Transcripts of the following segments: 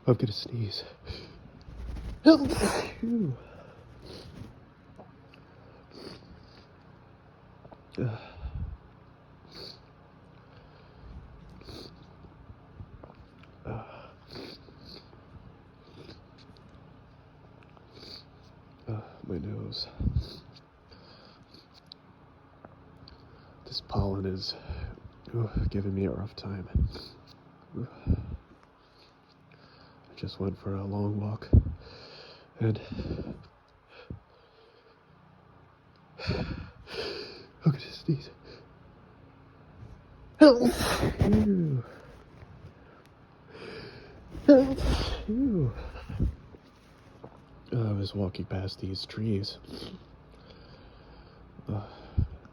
I'm gonna sneeze. Phew. My nose. This pollen is giving me a rough time. I just went for a long walk and I'm gonna sneeze. Phew. Phew. I was walking past these trees, and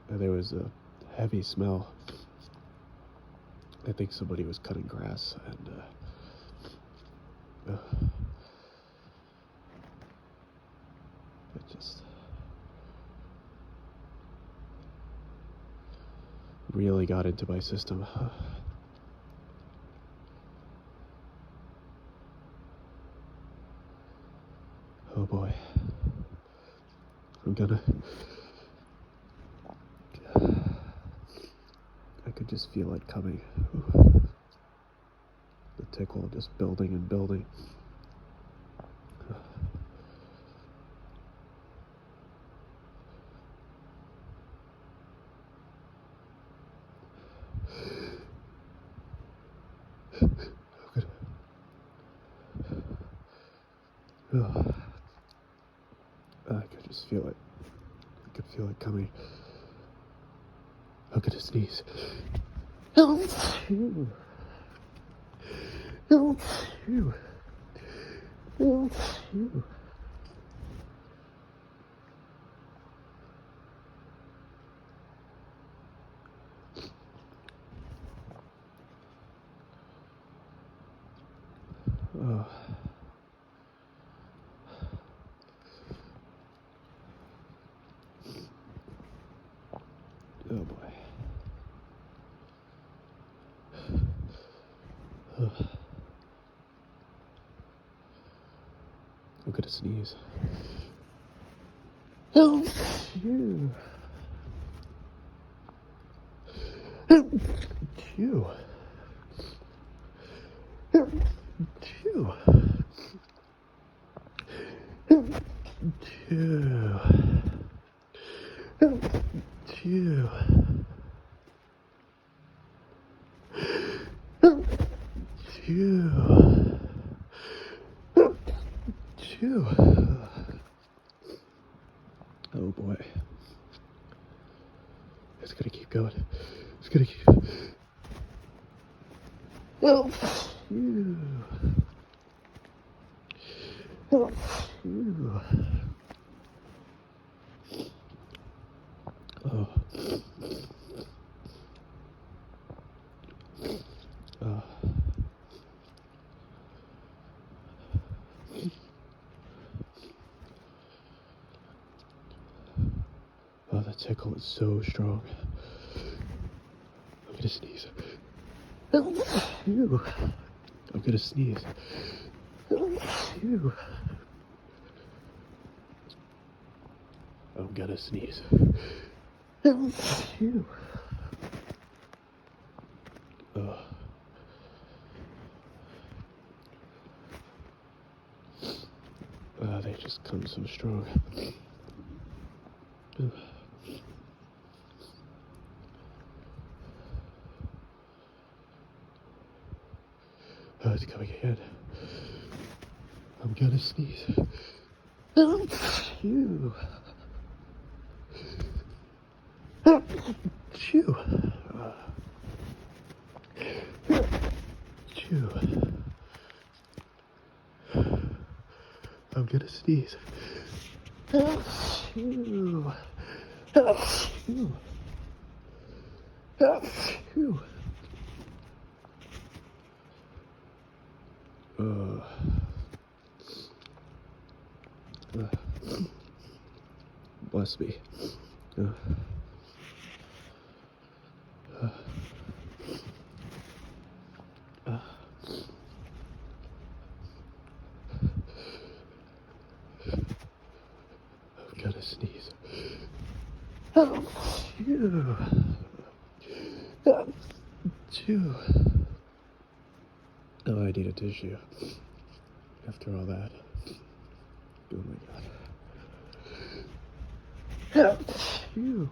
there was a heavy smell. I think somebody was cutting grass, and it just really got into my system. Oh boy. I could just feel it coming. The tickle just building and building. I could just feel it. I could feel it coming. I'm gonna sneeze. Phew. Phew. Phew. Oh. Oh boy. I'm gonna sneeze. Phew. Phew. Phew. Phew. Phew. Phew. Phew. Oh boy. It's gonna keep going. It's gonna keep. Oh. Phew. Oh. Phew. Oh. Oh. Oh, that tickle is so strong. I'm gonna sneeze. Phew. I'm gonna sneeze. Phew. I'm gonna sneeze. Phew. Oh. They just come so strong. Oh, it's coming again. I'm gonna sneeze. Phew. Phew. Phew. I'm gonna sneeze. Phew. Phew. Phew. Bless me. gotta sneeze. Oh, phew. Oh, phew. Oh, I need a tissue. After all that. Oh my god. Oh, phew.